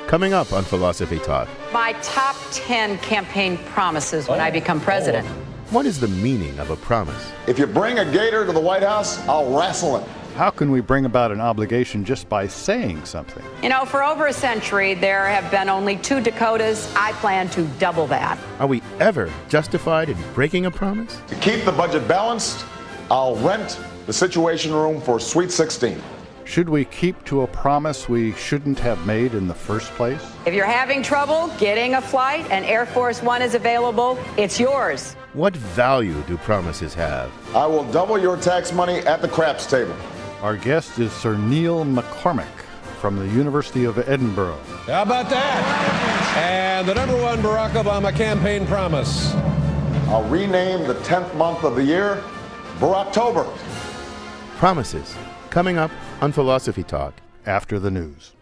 coming up on Philosophy Talk. My top 10 campaign promises when I become president. What is the meaning of a promise? If you bring a gator to the White House, I'll wrestle it. How can we bring about an obligation just by saying something? You know, for over a century, there have been only 2 Dakotas. I plan to double that. Are we ever justified in breaking a promise? To keep the budget balanced, I'll rent the Situation Room for Sweet 16. Should we keep to a promise we shouldn't have made in the first place? If you're having trouble getting a flight and Air Force One is available, it's yours. What value do promises have? I will double your tax money at the craps table. Our guest is Sir Neil MacCormick from the University of Edinburgh. How about that? And the number one Barack Obama campaign promise. I'll rename the 10th month of the year Baroctober. Promises, coming up on Philosophy Talk. After the news.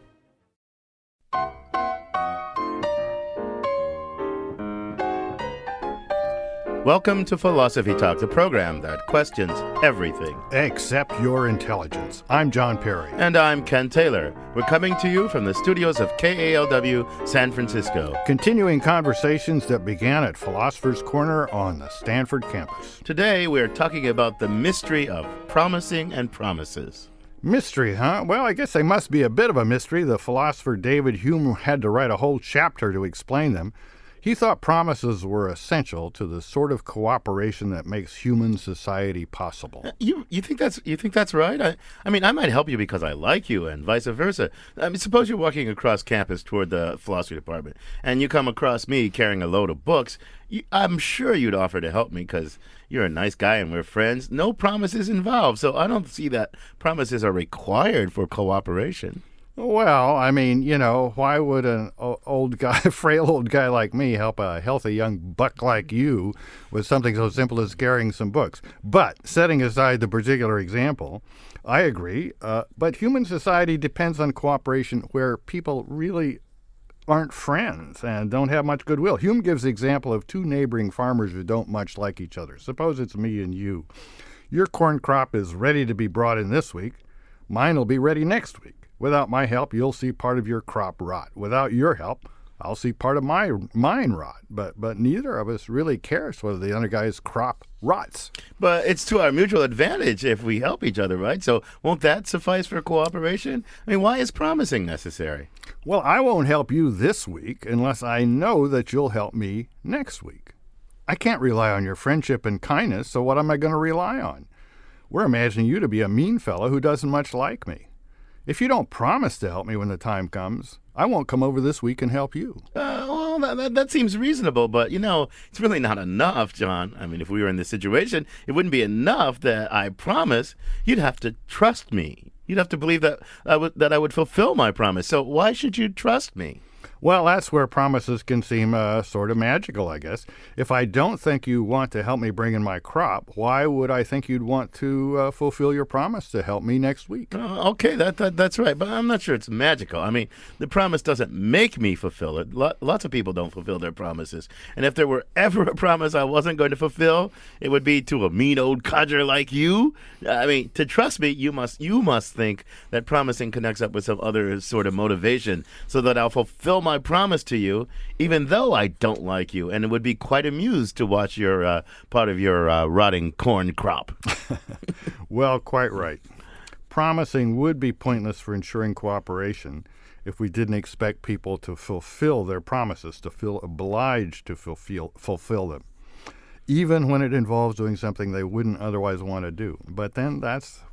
Welcome to Philosophy Talk, the program that questions everything. Except your intelligence. I'm John Perry. And I'm Ken Taylor. We're coming to you from the studios of KALW San Francisco. Continuing conversations that began at Philosopher's Corner on the Stanford campus. Today we're talking about the mystery of promising and promises. Mystery, huh? Well, I guess they must be a bit of a mystery. The philosopher David Hume had to write a whole chapter to explain them. He thought promises were essential to the sort of cooperation that makes human society possible. You think that's right? I mean, I might help you because I like you, and vice versa. I mean, suppose you're walking across campus toward the philosophy department, and you come across me carrying a load of books. I'm sure you'd offer to help me because you're a nice guy and we're friends. No promises involved, so I don't see that promises are required for cooperation. Well, I mean, you know, why would an old guy, frail old guy like me help a healthy young buck like you with something so simple as carrying some books? But setting aside the particular example, I agree. But human society depends on cooperation where people really aren't friends and don't have much goodwill. Hume gives the example of 2 neighboring farmers who don't much like each other. Suppose it's me and you. Your corn crop is ready to be brought in this week. Mine will be ready next week. Without my help, you'll see part of your crop rot. Without your help, I'll see part of mine rot. But neither of us really cares whether the other guy's crop rots. But it's to our mutual advantage if we help each other, right? So won't that suffice for cooperation? I mean, why is promising necessary? Well, I won't help you this week unless I know that you'll help me next week. I can't rely on your friendship and kindness, so what am I going to rely on? We're imagining you to be a mean fellow who doesn't much like me. If you don't promise to help me when the time comes, I won't come over this week and help you. Well, that seems reasonable, but, you know, it's really not enough, John. I mean, if we were in this situation, it wouldn't be enough that I promise. You'd have to trust me. You'd have to believe that I would fulfill my promise. So why should you trust me? Well, that's where promises can seem sort of magical, I guess. If I don't think you want to help me bring in my crop, why would I think you'd want to fulfill your promise to help me next week? Okay, that's right, but I'm not sure it's magical. I mean, the promise doesn't make me fulfill it. Lots of people don't fulfill their promises. And if there were ever a promise I wasn't going to fulfill, it would be to a mean old codger like you. I mean, to trust me, you must think that promising connects up with some other sort of motivation so that I'll fulfill my promise to you, even though I don't like you, and it would be quite amused to watch your part of your rotting corn crop. Well, quite right. Promising would be pointless for ensuring cooperation if we didn't expect people to fulfill their promises, to feel obliged to fulfill them, even when it involves doing something they wouldn't otherwise want to do. But then that's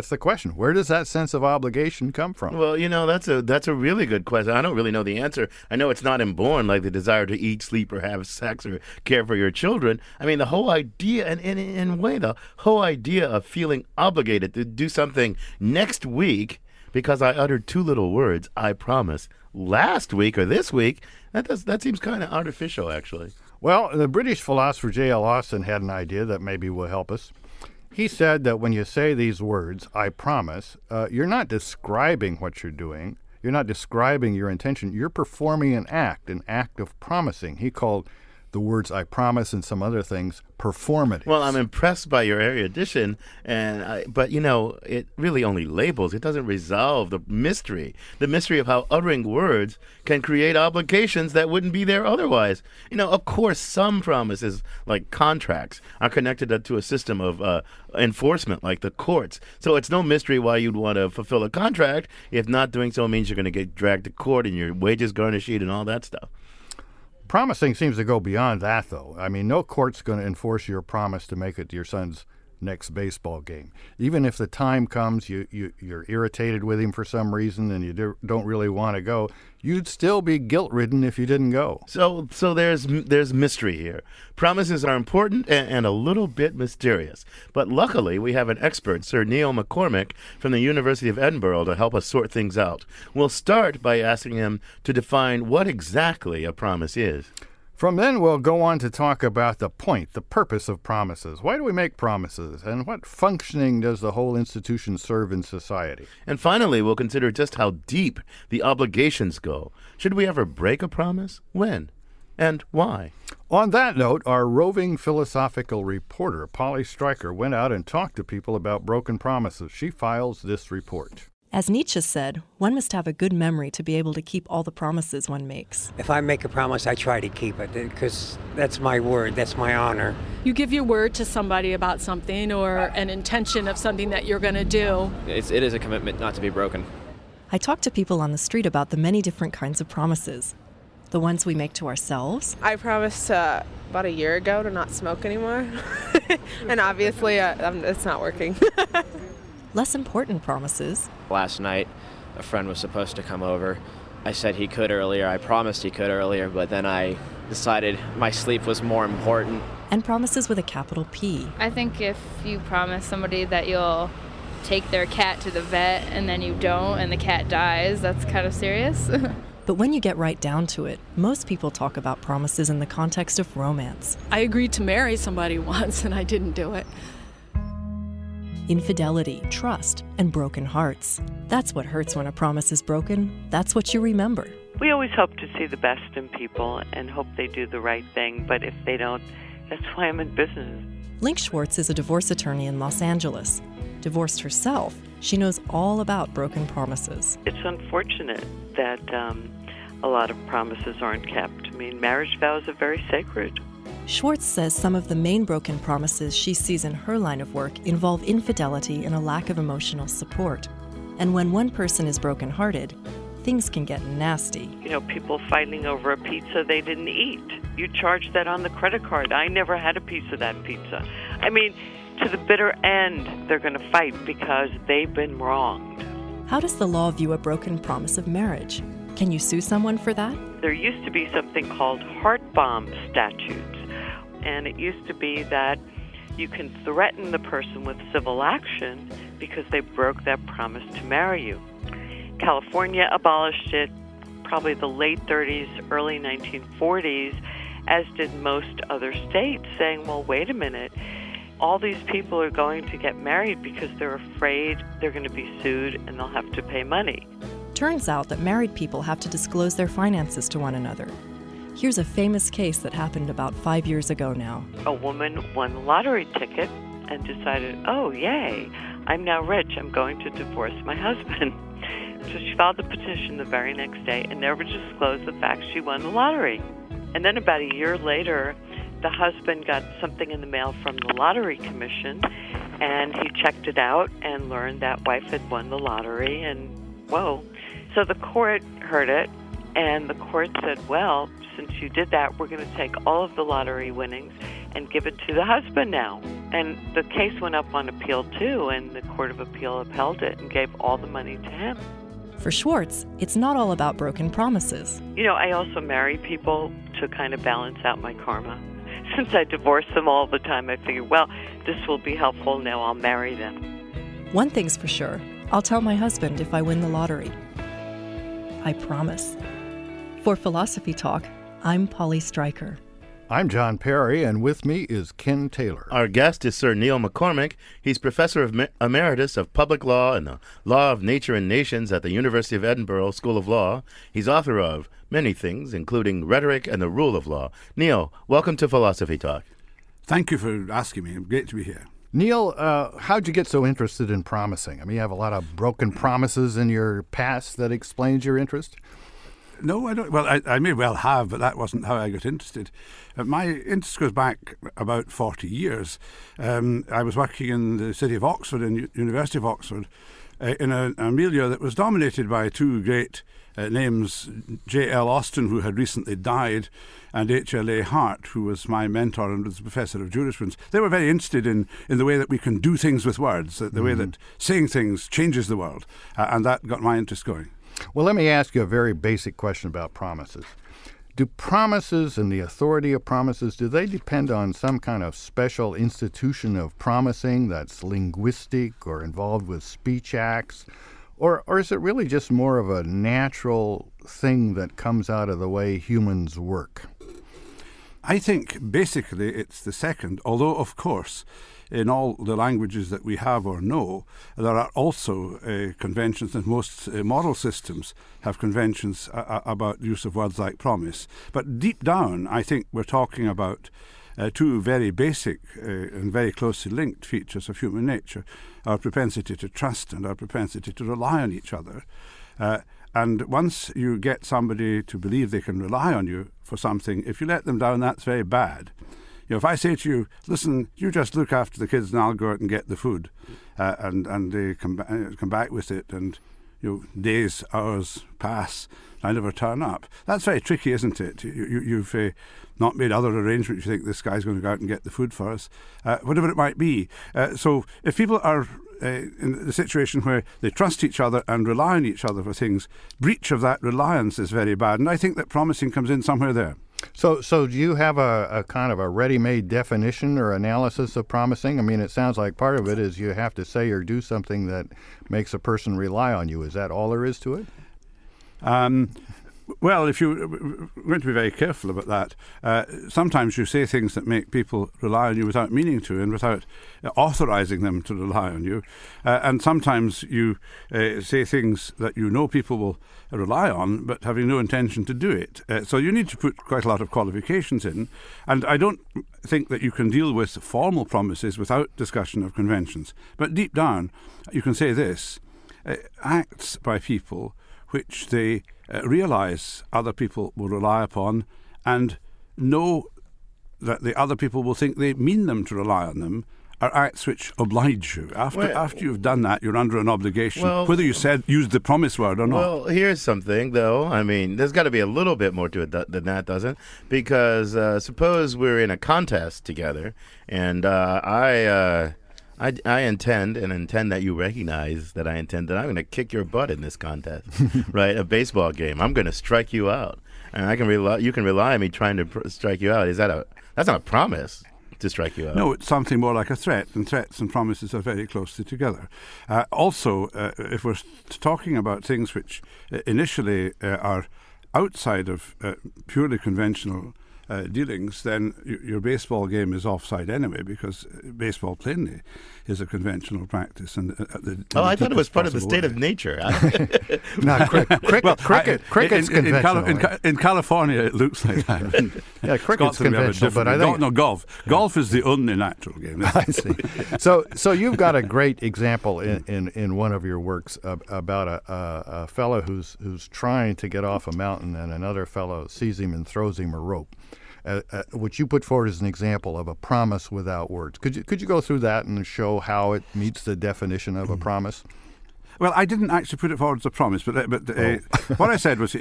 the question. Where does that sense of obligation come from? Well, you know, that's a really good question. I don't really know the answer. I know it's not inborn, like the desire to eat, sleep, or have sex, or care for your children. I mean, the whole idea, and in a way, the whole idea of feeling obligated to do something next week because I uttered 2 little words, I promise, last week or this week, that seems kind of artificial, actually. Well, the British philosopher J.L. Austin had an idea that maybe will help us. He said that when you say these words, I promise, you're not describing what you're doing. You're not describing your intention. You're performing an act of promising. He called the words I promise and some other things performative. Well, I'm impressed by your erudition, but it really only labels. It doesn't resolve the mystery of how uttering words can create obligations that wouldn't be there otherwise. Of course, some promises, like contracts, are connected to a system of enforcement, like the courts. So it's no mystery why you'd want to fulfill a contract if not doing so means you're going to get dragged to court and your wages garnished and all that stuff. Promising seems to go beyond that, though. I mean, no court's going to enforce your promise to make it to your son's next baseball game. Even if the time comes, you're irritated with him for some reason and you don't really want to go, you'd still be guilt-ridden if you didn't go. So there's mystery here. Promises are important and a little bit mysterious. But luckily, we have an expert, Sir Neil MacCormick, from the University of Edinburgh to help us sort things out. We'll start by asking him to define what exactly a promise is. From then, we'll go on to talk about the point, the purpose of promises. Why do we make promises? And what functioning does the whole institution serve in society? And finally, we'll consider just how deep the obligations go. Should we ever break a promise? When? And why? On that note, our roving philosophical reporter, Polly Stryker, went out and talked to people about broken promises. She files this report. As Nietzsche said, one must have a good memory to be able to keep all the promises one makes. If I make a promise, I try to keep it because that's my word, that's my honor. You give your word to somebody about something or an intention of something that you're going to do. It is a commitment not to be broken. I talk to people on the street about the many different kinds of promises. The ones we make to ourselves. I promised about a year ago to not smoke anymore. And obviously it's not working. Less important promises. Last night, a friend was supposed to come over. I said he could earlier. I promised he could earlier, but then I decided my sleep was more important. And promises with a capital P. I think if you promise somebody that you'll take their cat to the vet and then you don't and the cat dies, that's kind of serious. But when you get right down to it, most people talk about promises in the context of romance. I agreed to marry somebody once and I didn't do it. Infidelity, trust, and broken hearts. That's what hurts when a promise is broken. That's what you remember. We always hope to see the best in people and hope they do the right thing, but if they don't, that's why I'm in business. Link Schwartz is a divorce attorney in Los Angeles. Divorced herself, she knows all about broken promises. It's unfortunate that a lot of promises aren't kept. I mean, marriage vows are very sacred. Schwartz says some of the main broken promises she sees in her line of work involve infidelity and a lack of emotional support. And when one person is brokenhearted, things can get nasty. People fighting over a pizza they didn't eat. You charge that on the credit card. I never had a piece of that pizza. I mean, to the bitter end, they're going to fight because they've been wronged. How does the law view a broken promise of marriage? Can you sue someone for that? There used to be something called heart bomb statutes. And it used to be that you can threaten the person with civil action because they broke that promise to marry you. California abolished it probably the late 30s, early 1940s, as did most other states, saying, well, wait a minute, all these people are going to get married because they're afraid they're going to be sued and they'll have to pay money. Turns out that married people have to disclose their finances to one another. Here's a famous case that happened about 5 years ago now. A woman won the lottery ticket and decided, oh, yay, I'm now rich. I'm going to divorce my husband. So she filed the petition the very next day and never disclosed the fact she won the lottery. And then about a year later, the husband got something in the mail from the Lottery Commission, and he checked it out and learned that wife had won the lottery, and whoa. So the court heard it, and the court said, well, since you did that, we're going to take all of the lottery winnings and give it to the husband now. And the case went up on appeal, too, and the Court of Appeal upheld it and gave all the money to him. For Schwartz, it's not all about broken promises. I also marry people to kind of balance out my karma. Since I divorce them all the time, I figure, well, this will be helpful. Now I'll marry them. One thing's for sure. I'll tell my husband if I win the lottery. I promise. For Philosophy Talk, I'm Polly Stryker. I'm John Perry, and with me is Ken Taylor. Our guest is Sir Neil MacCormick. He's Professor Emeritus of Public Law and the Law of Nature and Nations at the University of Edinburgh School of Law. He's author of many things, including Rhetoric and the Rule of Law. Neil, welcome to Philosophy Talk. Thank you for asking me. Great to be here. Neil, how'd you get so interested in promising? I mean, you have a lot of broken promises in your past that explains your interest? No, I don't. Well, I may well have, but that wasn't how I got interested. My interest goes back about 40 years. I was working in the city of Oxford, in University of Oxford, in a milieu that was dominated by two great names, J.L. Austin, who had recently died, and H.L.A. Hart, who was my mentor and was a professor of jurisprudence. They were very interested in the way that we can do things with words, the way that saying things changes the world, and that got my interest going. Well, let me ask you a very basic question about promises. Do promises and the authority of promises, do they depend on some kind of special institution of promising that's linguistic or involved with speech acts? Or is it really just more of a natural thing that comes out of the way humans work? I think basically it's the second, although of course in all the languages that we have or know, there are also conventions, and most moral systems have conventions about the use of words like promise. But deep down, I think we're talking about two very basic and very closely linked features of human nature, our propensity to trust and our propensity to rely on each other. And once you get somebody to believe they can rely on you for something, if you let them down, that's very bad. You know, if I say to you, listen, you just look after the kids and I'll go out and get the food, and they come back with it, and days, hours pass, I never turn up. That's very tricky, isn't it? You've not made other arrangements. You think this guy's going to go out and get the food for us, whatever it might be. So if people are in the situation where they trust each other and rely on each other for things, breach of that reliance is very bad. And I think that promising comes in somewhere there. So do you have a kind of a ready-made definition or analysis of promising? I mean, it sounds like part of it is you have to say or do something that makes a person rely on you. Is that all there is to it? Well, if you're going to be very careful about that, sometimes you say things that make people rely on you without meaning to and without authorizing them to rely on you. And sometimes you say things that you know people will rely on, but having no intention to do it. So you need to put quite a lot of qualifications in. And I don't think that you can deal with formal promises without discussion of conventions. But deep down, you can say this: acts by people which they realize other people will rely upon and know that the other people will think they mean them to rely on them are acts which oblige you. After you've done that, you're under an obligation, whether you used the promise word or not. Well, here's something, though. I mean, there's got to be a little bit more to it than that, doesn't? Because suppose we're in a contest together, and I intend that you recognize that I intend that I'm going to kick your butt in this contest, right? A baseball game. I'm going to strike you out, and you can rely on me trying to strike you out. That's not a promise to strike you out? No, it's something more like a threat, and threats and promises are very closely together. Also, if we're talking about things which initially are outside of purely conventional dealings, then your baseball game is offside anyway, because baseball plainly is a conventional practice. And I thought it was part of the state of nature. No, cricket's conventional. In California, it looks like that. Yeah, cricket's conventional, but I think... No, golf. Golf is the only natural game. I see. So you've got a great example in one of your works about a fellow who's trying to get off a mountain, and another fellow sees him and throws him a rope. Which you put forward as an example of a promise without words. Could you go through that and show how it meets the definition of a promise? Well, I didn't actually put it forward as a promise, but what I said was,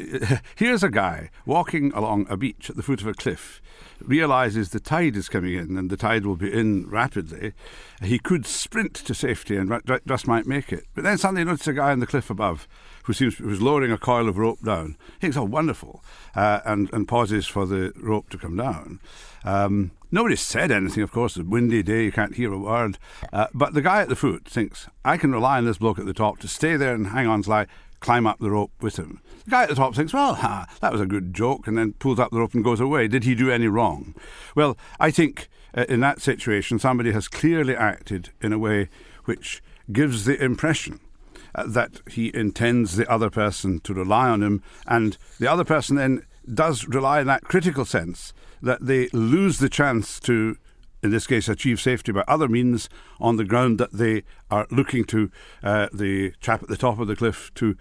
here's a guy walking along a beach at the foot of a cliff, realizes the tide is coming in and the tide will be in rapidly. He could sprint to safety and just might make it. But then suddenly he notices a guy on the cliff above who's lowering a coil of rope down. He thinks, oh, wonderful, and pauses for the rope to come down. Nobody said anything, of course. It's a windy day, you can't hear a word. But the guy at the foot thinks, I can rely on this bloke at the top to stay there and hang on till I climb up the rope with him. The guy at the top thinks, well, that was a good joke, and then pulls up the rope and goes away. Did he do any wrong? Well, I think in that situation, somebody has clearly acted in a way which gives the impression that he intends the other person to rely on him, and the other person then does rely in that critical sense that they lose the chance to, in this case, achieve safety by other means on the ground that they are looking to the chap at the top of the cliff to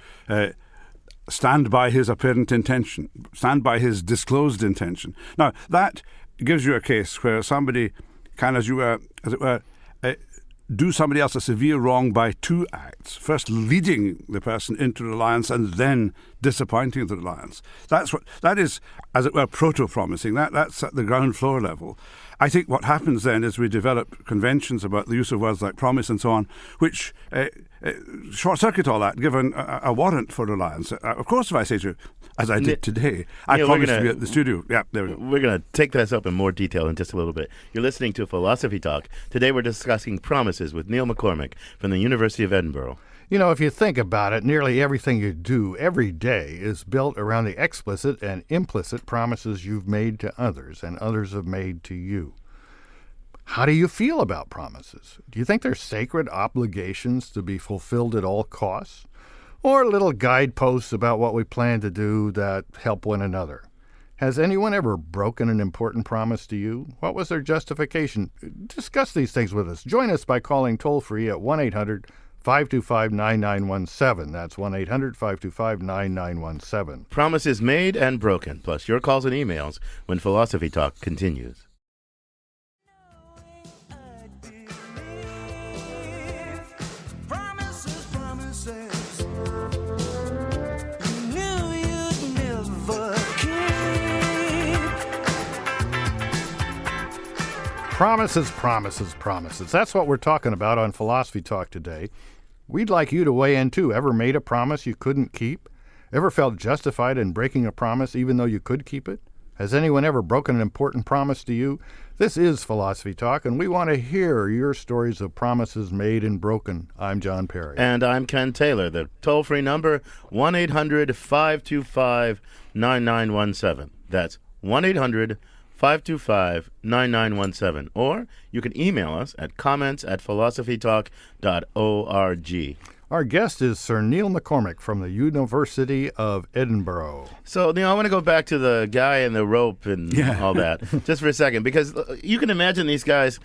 stand by his apparent intention, stand by his disclosed intention. Now, that gives you a case where somebody can, as it were, do somebody else a severe wrong by two acts. First, leading the person into reliance and then disappointing the reliance. That is, as it were, proto-promising. That's at the ground floor level. I think what happens then is we develop conventions about the use of words like promise and so on, which short-circuit all that, give a warrant for reliance. Of course, if I say to you, as I did today, I promised to be at the studio. Yeah, there we go. We're going to take this up in more detail in just a little bit. You're listening to Philosophy Talk. Today we're discussing promises with Neil MacCormick from the University of Edinburgh. You know, if you think about it, nearly everything you do every day is built around the explicit and implicit promises you've made to others and others have made to you. How do you feel about promises? Do you think they're sacred obligations to be fulfilled at all costs? Or little guideposts about what we plan to do that help one another? Has anyone ever broken an important promise to you? What was their justification? Discuss these things with us. Join us by calling toll-free at 1-800-525-9917. That's 1-800-525-9917. Promises made and broken, plus your calls and emails when Philosophy Talk continues. Promises, promises, promises. That's what we're talking about on Philosophy Talk today. We'd like you to weigh in too. Ever made a promise you couldn't keep? Ever felt justified in breaking a promise even though you could keep it? Has anyone ever broken an important promise to you? This is Philosophy Talk, and we want to hear your stories of promises made and broken. I'm John Perry. And I'm Ken Taylor. The toll-free number, 1-800-525-9917. That's 1-800-525-9917. Or you can email us at comments@philosophytalk.org. Our guest is Sir Neil MacCormick from the University of Edinburgh. So, Neil, I want to go back to the guy in the rope and all that just for a second, because you can imagine these guys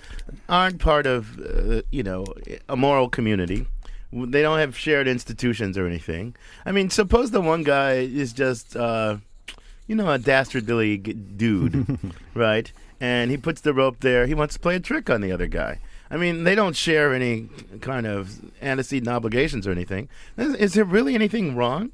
aren't part of, a moral community. They don't have shared institutions or anything. I mean, suppose the one guy is just, a dastardly dude, right? And he puts the rope there. He wants to play a trick on the other guy. I mean, they don't share any kind of antecedent obligations or anything. Is there really anything wrong?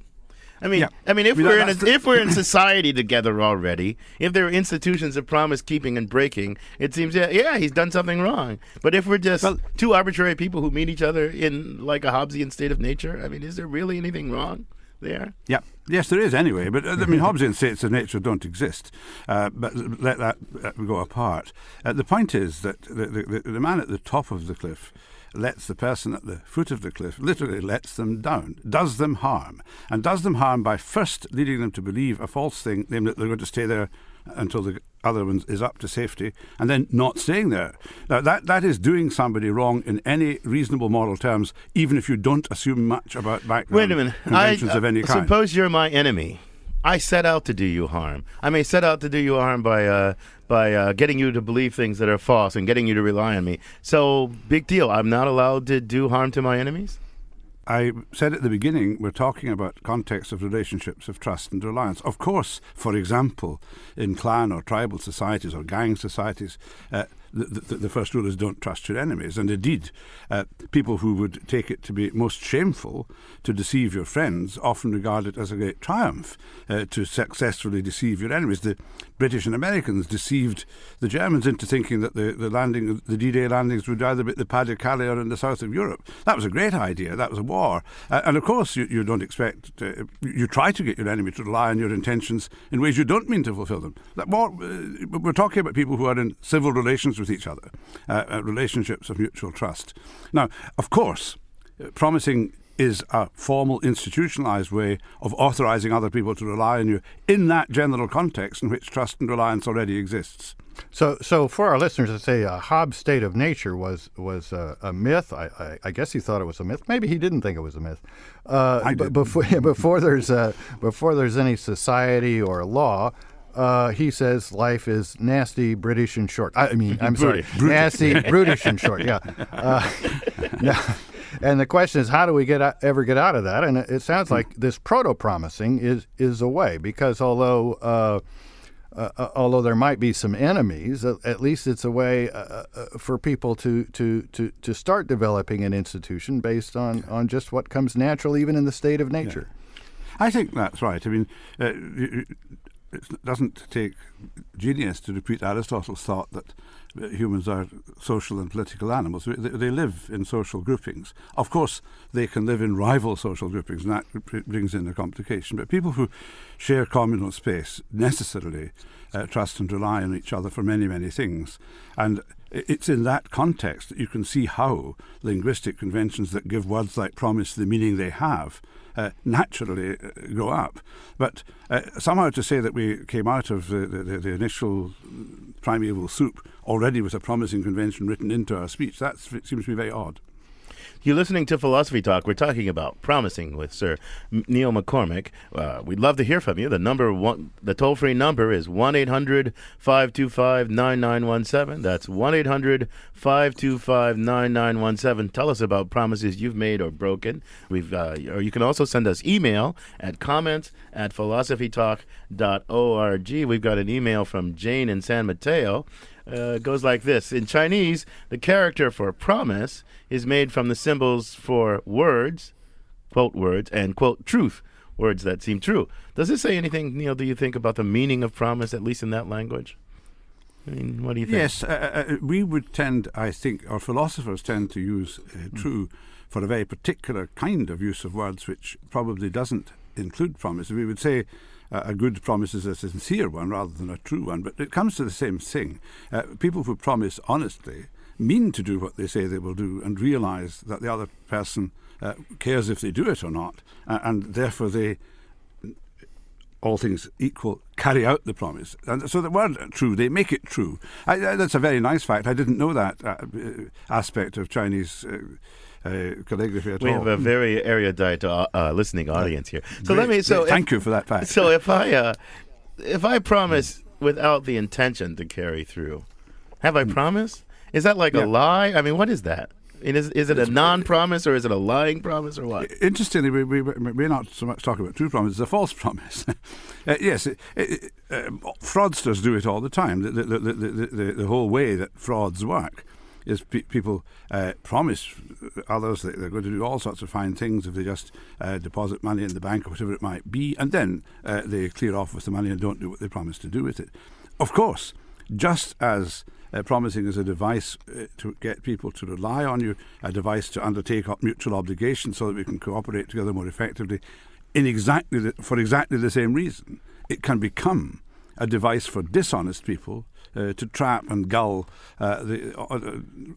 If we're in society together already, if there are institutions of promise keeping and breaking, it seems he's done something wrong. But if we're just two arbitrary people who meet each other in like a Hobbesian state of nature, I mean, is there really anything wrong there? Yeah. Yes, there is anyway. But Hobbesian states of nature don't exist. But let that go apart. The point is that the man at the top of the cliff lets the person at the foot of the cliff, literally lets them down, does them harm, and does them harm by first leading them to believe a false thing, namely that they're going to stay there until the other one is up to safety, and then not staying there. Now, that is doing somebody wrong in any reasonable moral terms, even if you don't assume much about background conventions of any kind. Suppose you're my enemy. I set out to do you harm. I may set out to do you harm by getting you to believe things that are false and getting you to rely on me. So, big deal. I'm not allowed to do harm to my enemies? I said at the beginning, we're talking about context of relationships of trust and reliance. Of course, for example, in clan or tribal societies or gang societies, the first rule is don't trust your enemies. And indeed, people who would take it to be most shameful to deceive your friends often regard it as a great triumph to successfully deceive your enemies. The British and Americans deceived the Germans into thinking that the D-Day landings would either be at the Pas-de-Calais or in the south of Europe. That was a great idea. That was a war. And of course, you don't expect, you try to get your enemy to rely on your intentions in ways you don't mean to fulfill them. We're talking about people who are in civil relations with each other, relationships of mutual trust. Now, of course, promising is a formal, institutionalized way of authorizing other people to rely on you in that general context in which trust and reliance already exists. So for our listeners to say Hobbes' state of nature was a myth, I guess he thought it was a myth. Maybe he didn't think it was a myth. I did. Before there's any society or law, he says life is nasty, British, and short. I'm sorry, nasty, brutish, and short. Yeah. And the question is, how do we ever get out of that? And it sounds like this proto-promising is a way, because although there might be some enemies, at least it's a way for people to start developing an institution based on just what comes natural, even in the state of nature. Yeah. I think that's right. I mean, it doesn't take genius to repeat Aristotle's thought that humans are social and political animals. They live in social groupings. Of course, they can live in rival social groupings, and that brings in a complication. But people who share communal space necessarily trust and rely on each other for many, many things. And it's in that context that you can see how linguistic conventions that give words like promise the meaning they have naturally grow up. But somehow to say that we came out of the initial primeval soup already with a promising convention written into our speech, that seems to me very odd. You're listening to Philosophy Talk. We're talking about promising with Sir Neil MacCormick. We'd love to hear from you. The toll-free number is 1-800-525-9917. That's 1-800-525-9917. Tell us about promises you've made or broken. Or you can also send us email at comments@philosophytalk.org. We've got an email from Jane in San Mateo. It goes like this. In Chinese, the character for promise is made from the symbols for words, quote words, and quote truth, words that seem true. Does this say anything, Neil, do you think, about the meaning of promise, at least in that language? I mean, what do you think? Yes, we would tend, I think, or philosophers tend to use true for a very particular kind of use of words which probably doesn't include promise. We would say a good promise is a sincere one rather than a true one, but it comes to the same thing. People who promise honestly mean to do what they say they will do and realize that the other person cares if they do it or not, and therefore they, all things equal, carry out the promise. And so the word true, they make it true. That's a very nice fact. I didn't know that aspect of Chinese calligraphy at all. We have a very erudite listening audience here. So Great. Thank you for that fact. So if I promise without the intention to carry through, have I promised? Is that like a lie? I mean, what is that? Is it a non-promise, or is it a lying promise, or what? Interestingly, we're not so much talking about true promise, it's a false promise. Yes, fraudsters do it all the time. The whole way that frauds work is people promise others that they're going to do all sorts of fine things if they just deposit money in the bank or whatever it might be, and then they clear off with the money and don't do what they promised to do with it. Of course, just as promising is a device to get people to rely on you, a device to undertake mutual obligations so that we can cooperate together more effectively, for exactly the same reason, it can become a device for dishonest people to trap and gull the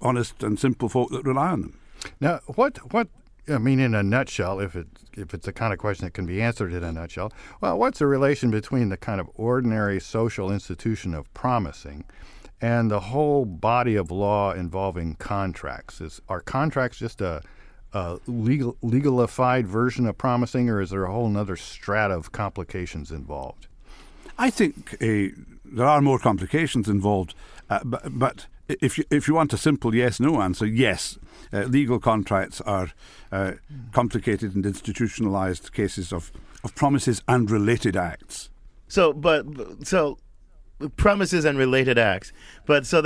honest and simple folk that rely on them. Now, what I mean, in a nutshell, if it's the kind of question that can be answered in a nutshell, well, what's the relation between the kind of ordinary social institution of promising and the whole body of law involving contracts? Are contracts just a legalified version of promising, or is there a whole other strata of complications involved? I think there are more complications involved, but if you want a simple yes/no answer, yes, legal contracts are complicated and institutionalized cases of promises and related acts. So promises and related acts. But so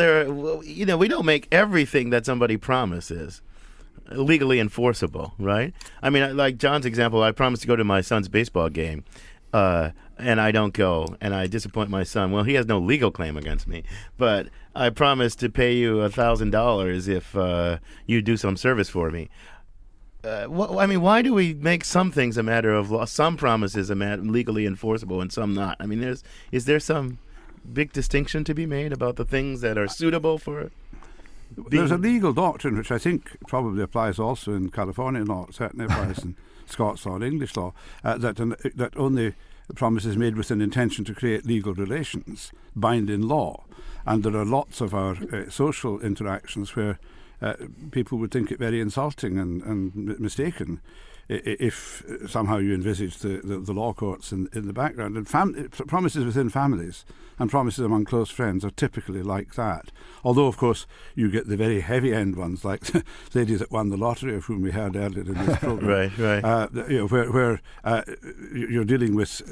we don't make everything that somebody promises legally enforceable, right? I mean, like John's example, I promised to go to my son's baseball game, and I don't go, and I disappoint my son. Well, he has no legal claim against me, but I promised to pay you $1,000 if you do some service for me. Why do we make some things a matter of law, some promises legally enforceable and some not? I mean, is there some big distinction to be made about the things that are suitable for There's a legal doctrine which I think probably applies also in Californian law, it certainly applies in Scots law and English law, that only promises made with an intention to create legal relations bind in law. And there are lots of our social interactions where people would think it very insulting and mistaken if somehow you envisage the law courts in the background. And promises within families and promises among close friends are typically like that. Although, of course, you get the very heavy-end ones, like ladies that won the lottery, of whom we heard earlier in this program. Right. Where you're dealing with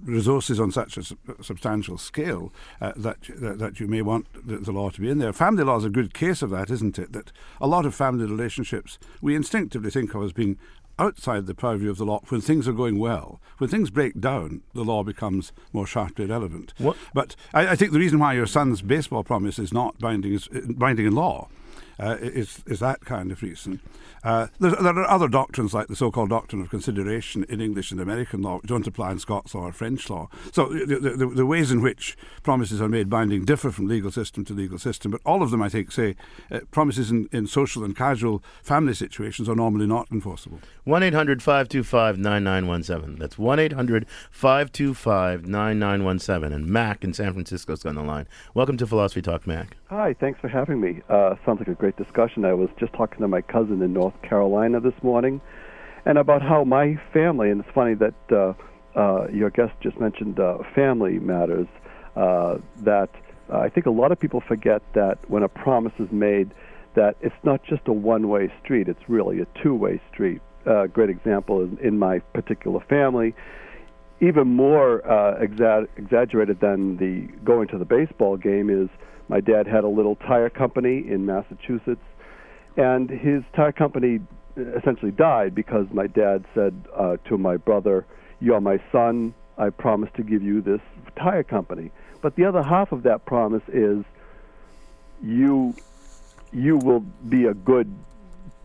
resources on such a substantial scale that you may want the law to be in there. Family law is a good case of that, isn't it? That a lot of family relationships we instinctively think of as being outside the purview of the law when things are going well. When things break down, the law becomes more sharply relevant. But I think the reason why your son's baseball promise is not binding in law is that kind of reason. There are other doctrines like the so-called doctrine of consideration in English and American law which don't apply in Scots law or French law. So the ways in which promises are made binding differ from legal system to legal system, but all of them, I think, say promises in social and casual family situations are normally not enforceable. 1-800-525-9917. That's 1-800-525-9917. And Mac in San Francisco's on the line. Welcome to Philosophy Talk, Mac. Hi, thanks for having me. Sounds like a great discussion. I was just talking to my cousin in North Carolina this morning, and about how my family, and it's funny that your guest just mentioned family matters, that I think a lot of people forget that when a promise is made, that it's not just a one-way street, it's really a two-way street. Great example is in my particular family, even more exaggerated than the going to the baseball game is my dad had a little tire company in Massachusetts, and his tire company essentially died because my dad said to my brother, "You're my son, I promise to give you this tire company." But the other half of that promise is you will be a good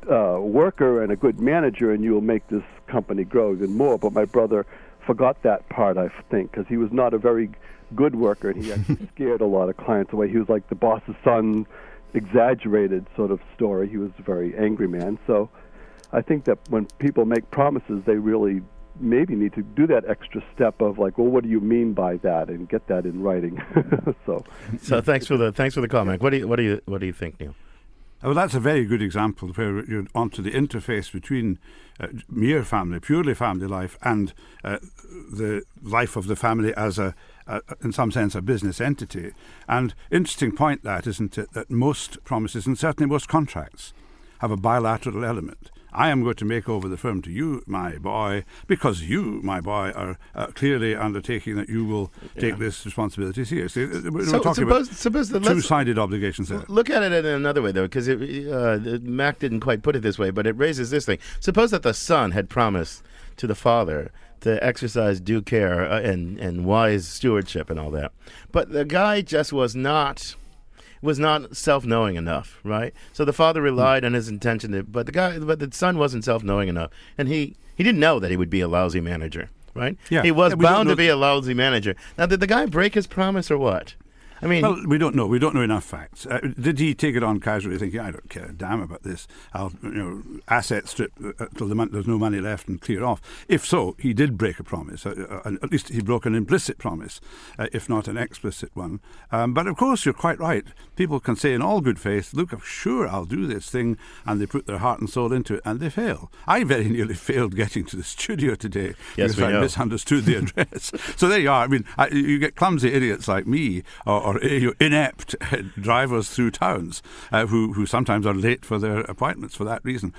worker and a good manager, and you will make this company grow even more. But my brother forgot that part, I think, because he was not a very good worker, and he actually scared a lot of clients away. He was like the boss's son, exaggerated sort of story. He was a very angry man. So I think that when people make promises, they really maybe need to do that extra step of like, well, what do you mean by that, and get that in writing. So thanks for the comment. What do you think, Neil? Well, that's a very good example where you're onto the interface between mere family, purely family life, and the life of the family as in some sense, a business entity. And interesting point that, isn't it, that most promises, and certainly most contracts, have a bilateral element. I am going to make over the firm to you, my boy, because you, my boy, are clearly undertaking that you will take this responsibility seriously. We're talking about two-sided obligations there. Look at it in another way, though, because Mac didn't quite put it this way, but it raises this thing. Suppose that the son had promised to the father to exercise due care and wise stewardship and all that, but the guy just was not self-knowing enough, right? So the father relied on his intention, but the son wasn't self-knowing enough, and he didn't know that he would be a lousy manager, right? Yeah. He was bound to be a lousy manager. Now, did the guy break his promise or what? I mean, well, we don't know. We don't know enough facts. Did he take it on casually, thinking, "I don't care a damn about this. I'll, asset strip till there's no money left and clear off"? If so, he did break a promise. At least he broke an implicit promise, if not an explicit one. But of course, you're quite right. People can say in all good faith, "Look, sure, I'll do this thing," and they put their heart and soul into it, and they fail. I very nearly failed getting to the studio today because I misunderstood the address. So there you are. I mean, you get clumsy idiots like me, or inept drivers through towns who sometimes are late for their appointments for that reason.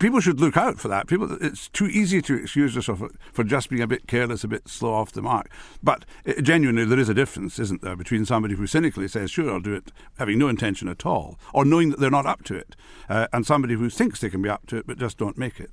People should look out for that. It's too easy to excuse yourself for just being a bit careless, a bit slow off the mark. But genuinely, there is a difference, isn't there, between somebody who cynically says, "Sure, I'll do it," having no intention at all, or knowing that they're not up to it, and somebody who thinks they can be up to it but just don't make it.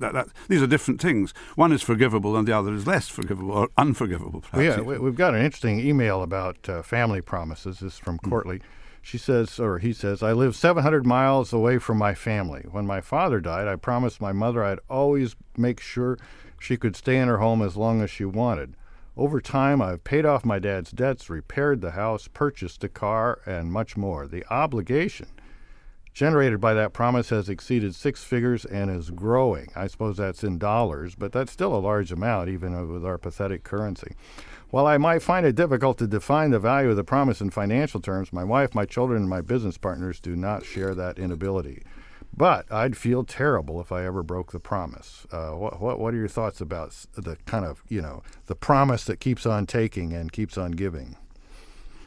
These are different things. One is forgivable and the other is less forgivable or unforgivable, perhaps. Yeah, we've got an interesting email about family promises. This is from Courtly. She says, or he says, "I live 700 miles away from my family. When my father died, I promised my mother I'd always make sure she could stay in her home as long as she wanted. Over time, I've paid off my dad's debts, repaired the house, purchased a car, and much more. The obligation generated by that promise has exceeded 6 figures and is growing. I suppose that's in dollars, but that's still a large amount, even with our pathetic currency. While I might find it difficult to define the value of the promise in financial terms, my wife, my children, and my business partners do not share that inability. But I'd feel terrible if I ever broke the promise. What are your thoughts about the kind of, the promise that keeps on taking and keeps on giving?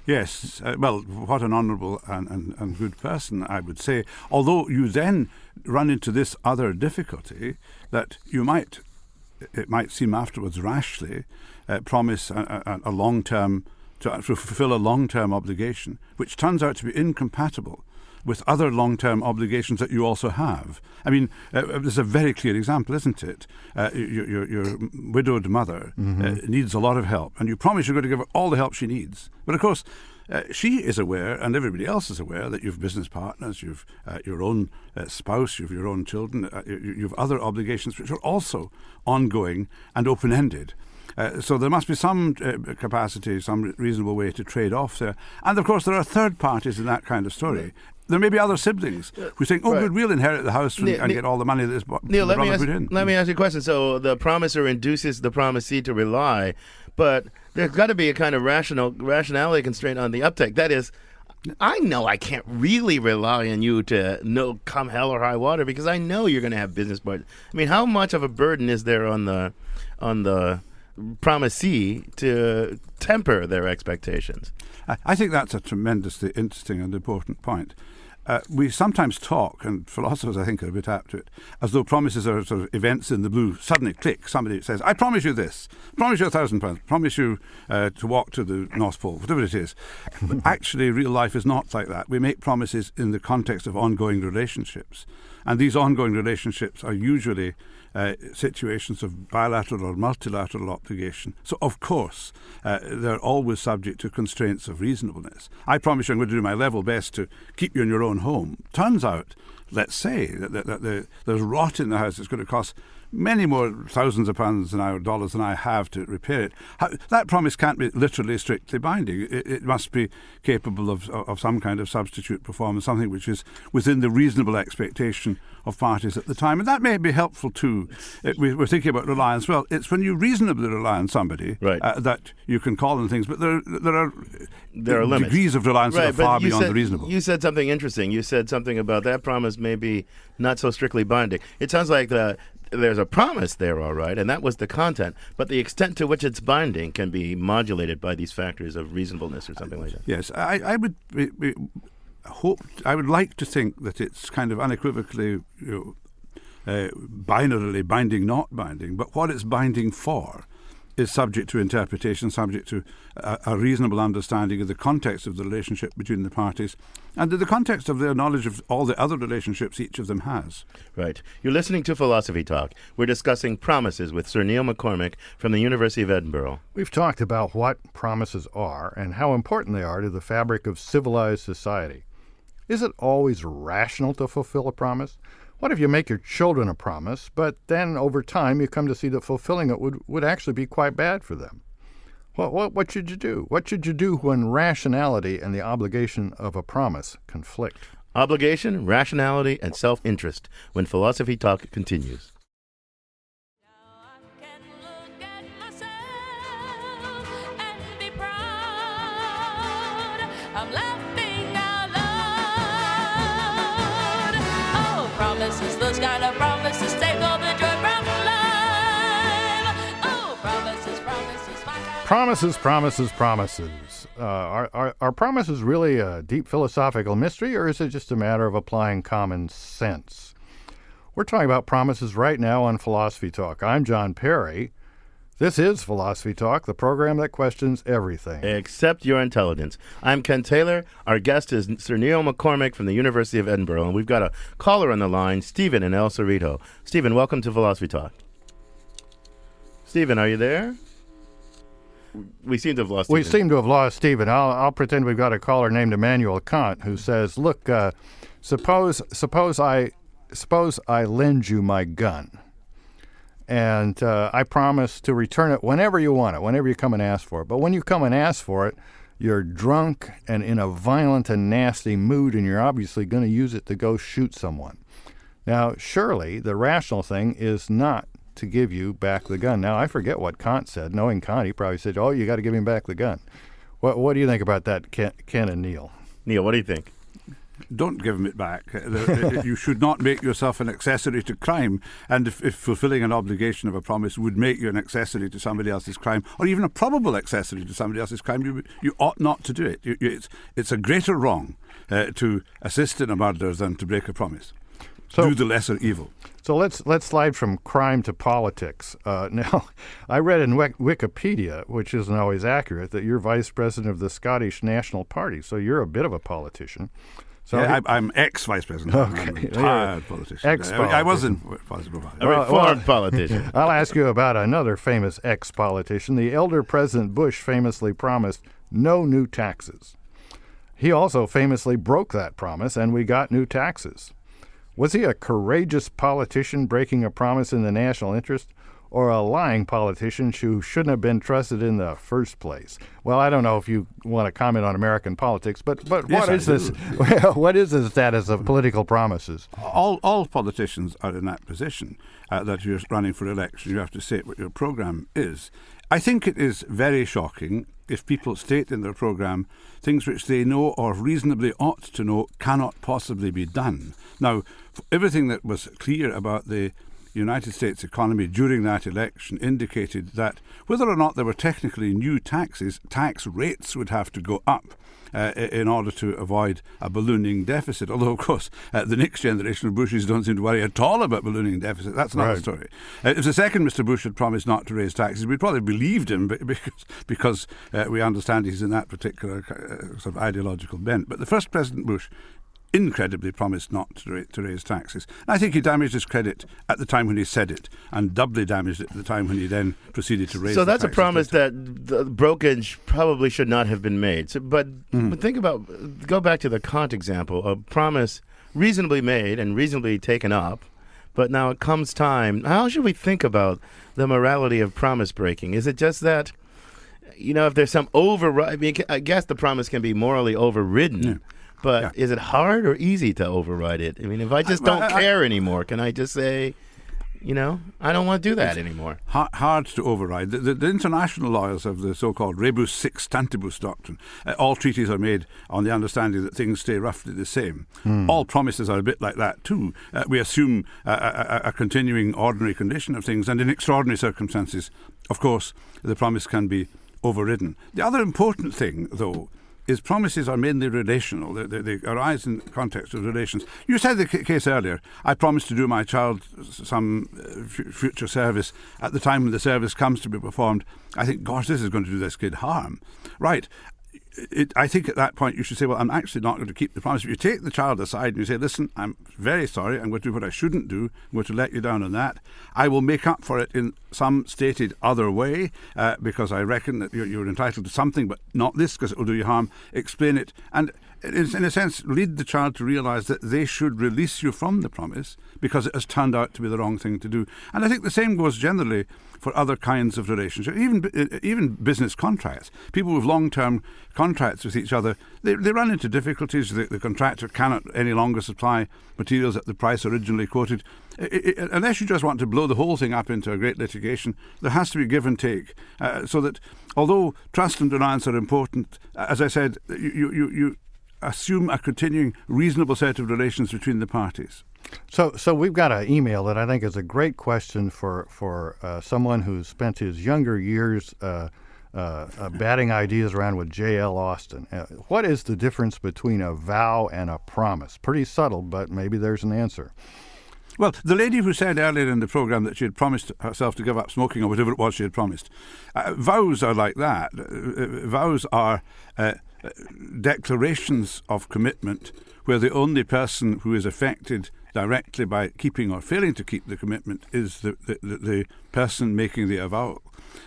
Yes, well, what an honourable and good person, I would say. Although you then run into this other difficulty that it might seem afterwards rashly, promise a long-term, to fulfil a long-term obligation, which turns out to be incompatible with other long-term obligations that you also have. I mean, there's a very clear example, isn't it? Your widowed mother needs a lot of help, and you promise you're going to give her all the help she needs. But of course, she is aware, and everybody else is aware, that you've business partners, you've your own spouse, you've your own children, you've other obligations which are also ongoing and open-ended. So there must be some capacity, some reasonable way to trade off there. And of course, there are third parties in that kind of story. There may be other siblings who think, good, we'll inherit the house and get all the money that Neil, the brother put in. Let me ask you a question. So the promiser induces the promisee to rely, but there's got to be a kind of rationality constraint on the uptake. That is, I know I can't really rely on you to come hell or high water because I know you're going to have business partners. I mean, how much of a burden is there on the promisee to temper their expectations? I think that's a tremendously interesting and important point. We sometimes talk, and philosophers I think are a bit apt to it, as though promises are sort of events in the blue. Suddenly, click, somebody says, I promise you this, promise you £1,000, promise you to walk to the North Pole, whatever it is. But actually, real life is not like that. We make promises in the context of ongoing relationships. And these ongoing relationships are usually situations of bilateral or multilateral obligation. So, of course, they're always subject to constraints of reasonableness. I promise you I'm going to do my level best to keep you in your own home. Turns out, let's say, that there's rot in the house that's going to cost many more thousands of pounds or dollars than I have to repair it. That promise can't be literally strictly binding. It must be capable of some kind of substitute performance, something which is within the reasonable expectation of parties at the time. And that may be helpful too. We're thinking about reliance. Well, it's when you reasonably rely on somebody that you can call on things, but there are limits. Degrees of reliance that are far beyond the reasonable. You said something interesting. You said something about that promise may be not so strictly binding. It sounds like there's a promise there, all right, and that was the content, but the extent to which it's binding can be modulated by these factors of reasonableness or something like that. Yes, I would like to think that it's kind of unequivocally binarily binding, not binding, but what it's binding for is subject to interpretation, subject to a reasonable understanding of the context of the relationship between the parties and in the context of their knowledge of all the other relationships each of them has. Right. You're listening to Philosophy Talk. We're discussing promises with Sir Neil MacCormick from the University of Edinburgh. We've talked about what promises are and how important they are to the fabric of civilized society. Is it always rational to fulfill a promise? What if you make your children a promise, but then over time you come to see that fulfilling it would actually be quite bad for them? What should you do? What should you do when rationality and the obligation of a promise conflict? Obligation, rationality, and self-interest when Philosophy Talk continues. I'm laughing out loud. Oh, promises, those kind of promises take all the joy from life. Oh, promises, promises, my God. Promises. Are promises really a deep philosophical mystery, or is it just a matter of applying common sense? We're talking about promises right now on Philosophy Talk. I'm John Perry. This is Philosophy Talk, the program that questions everything. Except your intelligence. I'm Ken Taylor. Our guest is Sir Neil MacCormick from the University of Edinburgh, and we've got a caller on the line, Stephen in El Cerrito. Stephen, welcome to Philosophy Talk. Stephen, are you there? We seem to have lost Stephen. We seem to have lost Stephen. I'll pretend we've got a caller named Immanuel Kant who says, look, suppose I lend you my gun. and I promise to return it whenever you want it, whenever you come and ask for it. But when you come and ask for it, you're drunk and in a violent and nasty mood, and you're obviously going to use it to go shoot someone. Now, surely the rational thing is not to give you back the gun. Now, I forget what Kant said. Knowing Kant, he probably said, oh, you got to give him back the gun. What do you think about that, Ken and Neil? Neil, what do you think? Don't give him it back. You should not make yourself an accessory to crime. And if fulfilling an obligation of a promise would make you an accessory to somebody else's crime, or even a probable accessory to somebody else's crime, you ought not to do it. It's a greater wrong to assist in a murder than to break a promise. So, do the lesser evil. So let's slide from crime to politics. Now, I read in Wikipedia, which isn't always accurate, that you're vice president of the Scottish National Party. So you're a bit of a politician. So yeah, I'm ex-vice president. Okay. I'm a retired politician. Ex-politician. I wasn't political. A reformed politician. I'll ask you about another famous ex-politician. The elder President Bush famously promised no new taxes. He also famously broke that promise, and we got new taxes. Was he a courageous politician breaking a promise in the national interest, or a lying politician who shouldn't have been trusted in the first place? Well, I don't know if you want to comment on American politics, but yes, what is this? What is the status of political promises? All politicians are in that position, that you're running for election. You have to state what your program is. I think it is very shocking if people state in their program things which they know or reasonably ought to know cannot possibly be done. Now, everything that was clear about the United States economy during that election indicated that whether or not there were technically new taxes, tax rates would have to go up in order to avoid a ballooning deficit. Although, of course, the next generation of Bushes don't seem to worry at all about ballooning deficit. That's another story. If the second Mr. Bush had promised not to raise taxes, we'd probably believed him because we understand he's in that particular sort of ideological bent. But the first President Bush incredibly promised not to raise taxes. And I think he damaged his credit at the time when he said it, and doubly damaged it at the time when he then proceeded to raise. So that's a taxes promise that broken probably should not have been made. So, but think about, go back to the Kant example, a promise reasonably made and reasonably taken up, but now it comes time. How should we think about the morality of promise breaking? Is it just that, if there's some override? I mean, I guess the promise can be morally overridden. Yeah. But is it hard or easy to override it? I mean, if I just don't care anymore, can I just say, I don't want to do that anymore? Hard to override. The international lawyers have the so-called rebus sic stantibus doctrine. All treaties are made on the understanding that things stay roughly the same. All promises are a bit like that too. We assume a continuing ordinary condition of things, and in extraordinary circumstances, of course, the promise can be overridden. The other important thing, though, is promises are mainly relational. They arise in the context of relations. You said the case earlier, I promise to do my child some future service. At the time when the service comes to be performed, I think, gosh, this is going to do this kid harm. Right. I think at that point you should say, well, I'm actually not going to keep the promise. If you take the child aside and you say, listen, I'm very sorry, I'm going to do what I shouldn't do, I'm going to let you down on that. I will make up for it in some stated other way because I reckon that you're entitled to something, but not this because it will do you harm. Explain it. And in a sense, lead the child to realise that they should release you from the promise because it has turned out to be the wrong thing to do. And I think the same goes generally for other kinds of relationships, even business contracts. People with long-term contracts with each other, they run into difficulties. The contractor cannot any longer supply materials at the price originally quoted. Unless you just want to blow the whole thing up into a great litigation, there has to be give and take, so that although trust and reliance are important, as I said, you assume a continuing reasonable set of relations between the parties. So we've got an email that I think is a great question for someone who's spent his younger years batting ideas around with J.L. Austin. What is the difference between a vow and a promise? Pretty subtle, but maybe there's an answer. Well, the lady who said earlier in the programme that she had promised herself to give up smoking or whatever it was she had promised, vows are like that. Vows are declarations of commitment where the only person who is affected directly by keeping or failing to keep the commitment is the person making the avowal.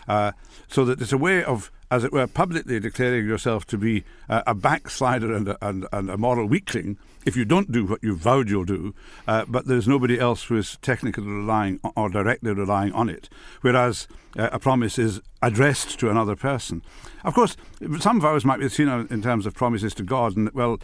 So that it's a way of as it were, publicly declaring yourself to be a backslider and a moral weakling if you don't do what you vowed you'll do, but there's nobody else who is technically relying or directly relying on it, whereas a promise is addressed to another person. Of course, some vows might be seen in terms of promises to God, and, well,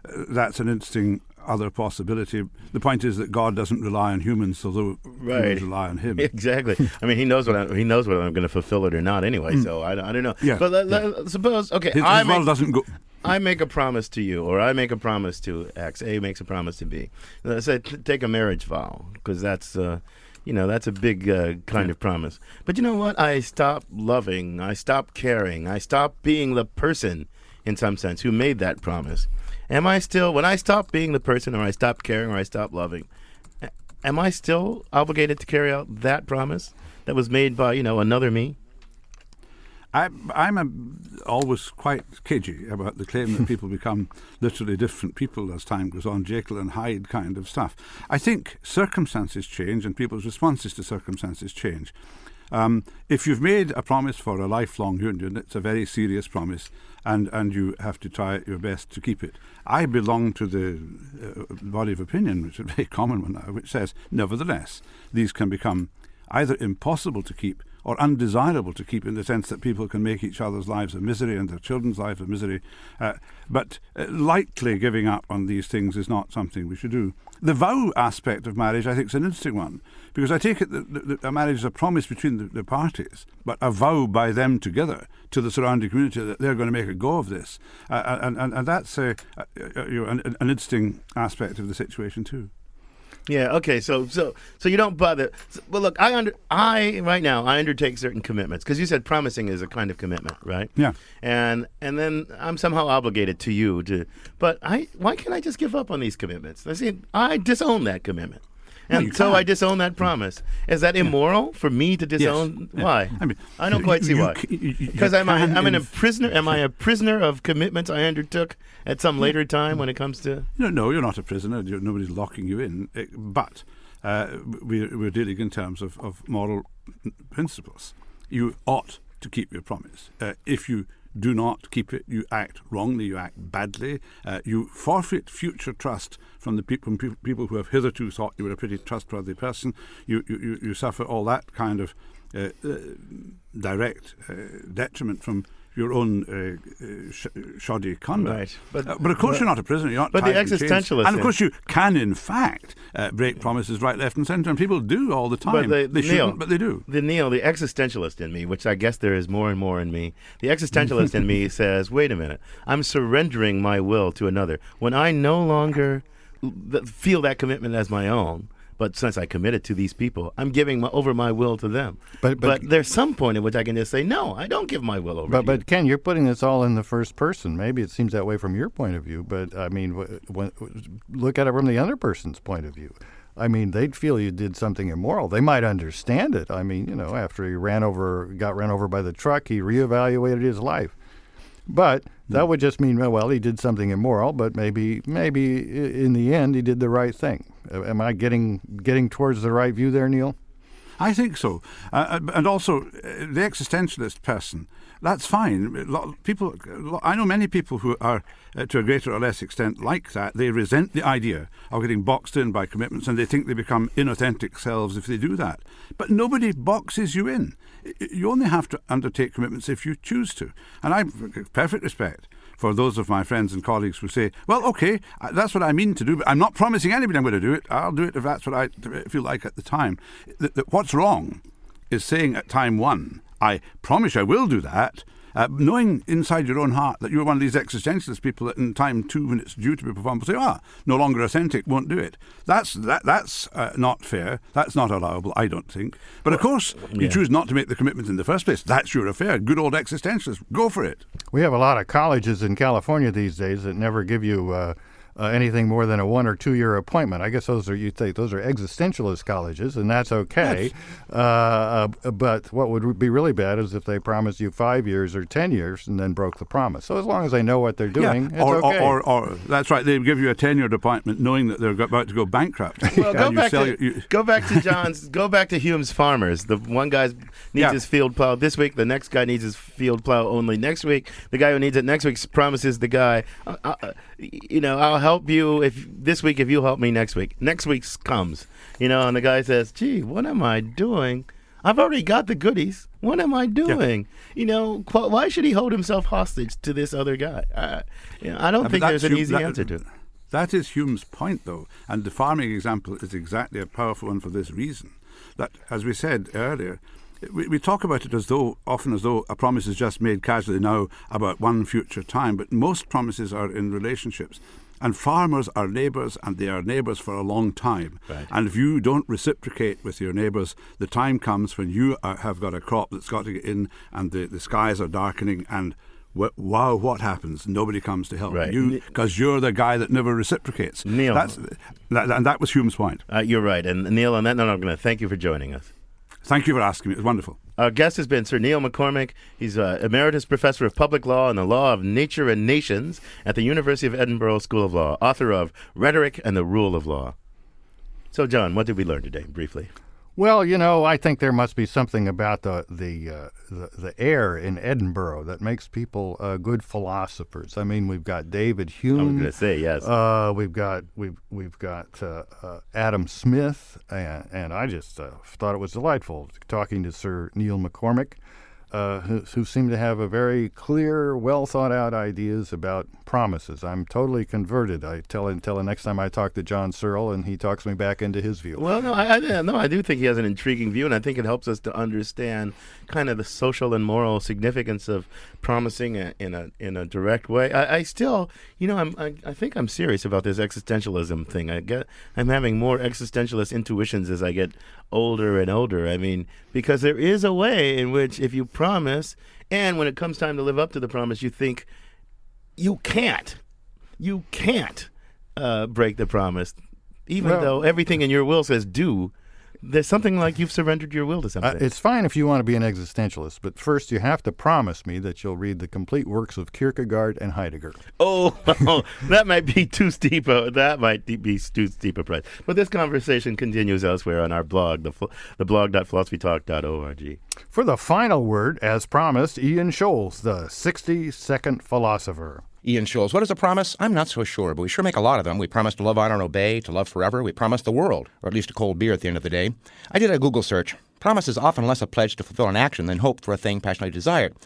that's an interesting other possibility. The point is that God doesn't rely on humans, although humans rely on Him. Exactly. I mean, He knows whether I'm going to fulfill it or not anyway. So I don't know. Yeah. But suppose, okay, His world doesn't go. I make a promise to you, or I make a promise to X. A makes a promise to B. Let's say take a marriage vow, because that's that's a big kind of promise. But you know what? I stop loving. I stop caring. I stop being the person, in some sense, who made that promise. Am I still, when I stop being the person, or I stop caring, or I stop loving, am I still obligated to carry out that promise that was made by, another me? I'm always quite cagey about the claim that people become literally different people as time goes on, Jekyll and Hyde kind of stuff. I think circumstances change and people's responses to circumstances change. If you've made a promise for a lifelong union, it's a very serious promise, and you have to try your best to keep it. I belong to the body of opinion, which is a very common one now, which says, nevertheless, these can become either impossible to keep or undesirable to keep, in the sense that people can make each other's lives a misery and their children's lives a misery. But lightly giving up on these things is not something we should do. The vow aspect of marriage, I think, is an interesting one, because I take it that a marriage is a promise between the parties, but a vow by them together to the surrounding community that they're going to make a go of this. And that's an interesting aspect of the situation too. Yeah. Okay. So you don't bother. Well, look, I right now I undertake certain commitments, because you said promising is a kind of commitment, right? Yeah. And then I'm somehow obligated to you to. But why can't I just give up on these commitments? I disown that commitment, and so I disown that promise. Is that immoral for me to disown? Yes. Why? I mean, I don't quite see why. Because I'm a prisoner. Am I a prisoner of commitments I undertook at some later time when it comes to? No, you're not a prisoner. Nobody's locking you in. But we're dealing in terms of moral principles. You ought to keep your promise. If you do not keep it, you act wrongly, you act badly, you forfeit future trust from the people who have hitherto thought you were a pretty trustworthy person. You suffer all that kind of direct detriment from your own shoddy conduct. Right. But of course you're not a prisoner. You're not. But the tied to chains. existentialist, and of course you can, in fact, break promises right, left, and centre, and people do all the time. But they shouldn't, but they do. The existentialist in me, which I guess there is more and more in me. The existentialist in me says, "Wait a minute, I'm surrendering my will to another when I no longer feel that commitment as my own." But since I committed to these people, I'm giving over my will to them. But there's some point at which I can just say, no, I don't give my will over to you. But Ken, you're putting this all in the first person. Maybe it seems that way from your point of view, but I mean, look at it from the other person's point of view. I mean, they'd feel you did something immoral. They might understand it. I mean, after he got ran over by the truck, he reevaluated his life. But that would just mean, well, he did something immoral, but maybe in the end he did the right thing. Am I getting towards the right view there, Neil? I think so. And also, the existentialist person, that's fine. I know many people who are, to a greater or less extent, like that. They resent the idea of getting boxed in by commitments, and they think they become inauthentic selves if they do that. But nobody boxes you in. You only have to undertake commitments if you choose to. And I have perfect respect for those of my friends and colleagues who say, well, okay, that's what I mean to do, but I'm not promising anybody I'm going to do it. I'll do it if that's what I feel like at the time. What's wrong is saying at time one, I promise I will do that, knowing inside your own heart that you're one of these existentialist people that in time two, when it's due to be performed, will say, no longer authentic, won't do it. That's not fair. That's not allowable, I don't think. But of course, you choose not to make the commitment in the first place. That's your affair. Good old existentialist. Go for it. We have a lot of colleges in California these days that never give you anything more than a 1 or 2 year appointment. I guess those are existentialist colleges, and that's okay. But what would be really bad is if they promised you 5 years or 10 years and then broke the promise. So as long as they know what they're doing, it's okay. Or that's right. They give you a tenured appointment knowing that they're about to go bankrupt. Well, go back to Hume's farmers. The one guy needs his field plow this week. The next guy needs his field plow only next week. The guy who needs it next week promises the guy, I'll help you this week if you help me next week. Next week's comes, and the guy says, "Gee, what am I doing? I've already got the goodies. What am I doing?" Why should he hold himself hostage to this other guy? I don't think there's an easy answer to it. That is Hume's point, though, and the farming example is exactly a powerful one for this reason. That, as we said earlier, we talk about it often as though a promise is just made casually now about one future time, but most promises are in relationships. And farmers are neighbours, and they are neighbours for a long time. Right. And if you don't reciprocate with your neighbours, the time comes when you have got a crop that's got to get in, and the skies are darkening, and wow, what happens? Nobody comes to help you because you're the guy that never reciprocates. Neil. And that was Hume's point. You're right. And Neil, on that note, I'm going to thank you for joining us. Thank you for asking me. It was wonderful. Our guest has been Sir Neil MacCormick. He's Emeritus Professor of Public Law and the Law of Nature and Nations at the University of Edinburgh School of Law, author of Rhetoric and the Rule of Law. So, John, what did we learn today, briefly? Well, I think there must be something about the air in Edinburgh that makes people good philosophers. I mean, we've got David Hume. I was going to say yes. We've got Adam Smith, and I just thought it was delightful talking to Sir Neil MacCormick, who seem to have a very clear, well thought out ideas about promises. I'm totally converted. I tell the next time I talk to John Searle, and he talks me back into his view. Well, I do think he has an intriguing view, and I think it helps us to understand kind of the social and moral significance of promising in a direct way. I still, I think I'm serious about this existentialism thing. I'm having more existentialist intuitions as I get older and older. I mean, because there is a way in which if you promise, and when it comes time to live up to the promise, you think you can't break the promise, even though everything in your will says do. There's something like you've surrendered your will to something. It's fine if you want to be an existentialist, but first you have to promise me that you'll read the complete works of Kierkegaard and Heidegger. Oh, that might be too steep. That might be too steep a price. But this conversation continues elsewhere on our blog, the blog.philosophytalk.org. For the final word, as promised, Ian Scholes, the 60-second philosopher. Ian Scholes, what is a promise? I'm not so sure, but we sure make a lot of them. We promise to love, honor, and obey, to love forever. We promise the world, or at least a cold beer at the end of the day. I did a Google search. Promise is often less a pledge to fulfill an action than hope for a thing passionately desired.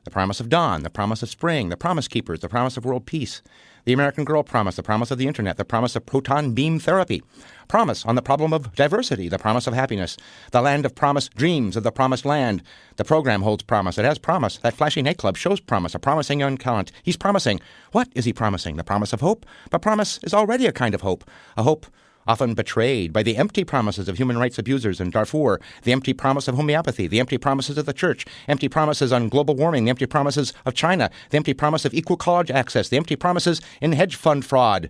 The promise of dawn, the promise of spring, the promise keepers, the promise of world peace, the American Girl promise, the promise of the internet, the promise of proton beam therapy, promise on the problem of diversity, the promise of happiness, the land of promise, dreams of the promised land. The program holds promise. It has promise. That flashy nightclub shows promise, a promising young talent. He's promising. What is he promising? The promise of hope? But promise is already a kind of hope, a hope often betrayed by the empty promises of human rights abusers in Darfur, the empty promise of homeopathy, the empty promises of the church, empty promises on global warming, the empty promises of China, the empty promise of equal college access, the empty promises in hedge fund fraud.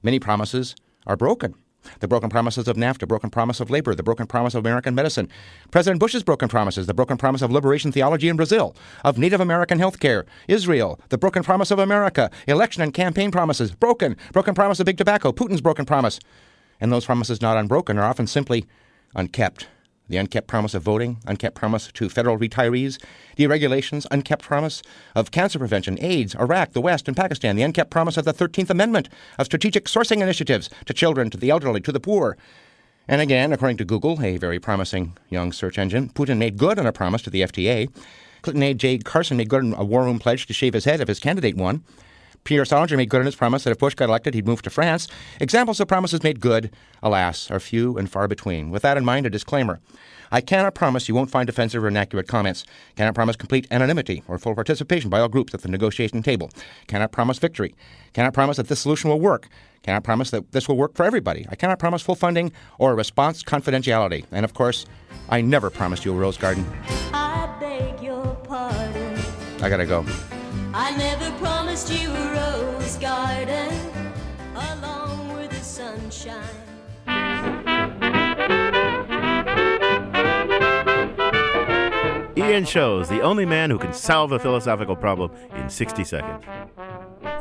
Many promises are broken. The broken promises of NAFTA, broken promise of labor, the broken promise of American medicine, President Bush's broken promises, the broken promise of liberation theology in Brazil, of Native American health care, Israel, the broken promise of America, election and campaign promises, broken promise of big tobacco, Putin's broken promise. And those promises not unbroken are often simply unkept. The unkept promise of voting, unkept promise to federal retirees, deregulations, unkept promise of cancer prevention, AIDS, Iraq, the West, and Pakistan, the unkept promise of the 13th Amendment, of strategic sourcing initiatives to children, to the elderly, to the poor. And again, according to Google, a very promising young search engine, Putin made good on a promise to the FTA. Clinton aide Jay Carson made good on a war room pledge to shave his head if his candidate won. Peter Salinger made good on his promise that if Bush got elected, he'd move to France. Examples of promises made good, alas, are few and far between. With that in mind, a disclaimer. I cannot promise you won't find offensive or inaccurate comments. Cannot promise complete anonymity or full participation by all groups at the negotiation table. Cannot promise victory. Cannot promise that this solution will work. Cannot promise that this will work for everybody. I cannot promise full funding or response confidentiality. And of course, I never promised you a rose garden. I beg your pardon. I gotta go. I never promised you a rose garden. along with the sunshine. Ian Shows, the only man who can solve a philosophical problem in 60 seconds.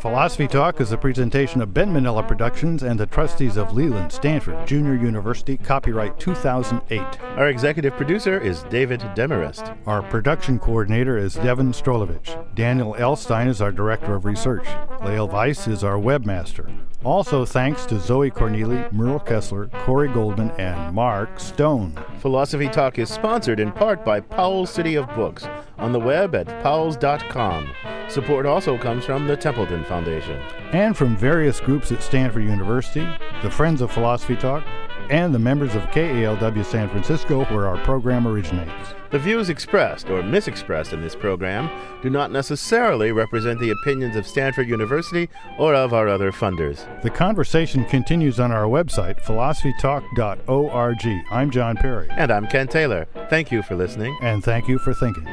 Philosophy Talk is a presentation of Ben Manila Productions and the trustees of Leland Stanford Junior University, copyright 2008. Our executive producer is David Demarest. Our production coordinator is Devin Strolovich. Daniel Elstein is our director of research. Lael Weiss is our webmaster. Also thanks to Zoe Corneli, Merle Kessler, Corey Goldman, and Mark Stone. Philosophy Talk is sponsored in part by Powell City of Books on the web at powells.com. Support also comes from the Templeton Foundation. And from various groups at Stanford University, the Friends of Philosophy Talk, and the members of KALW San Francisco, where our program originates. The views expressed or misexpressed in this program do not necessarily represent the opinions of Stanford University or of our other funders. The conversation continues on our website, philosophytalk.org. I'm John Perry. And I'm Ken Taylor. Thank you for listening. And thank you for thinking.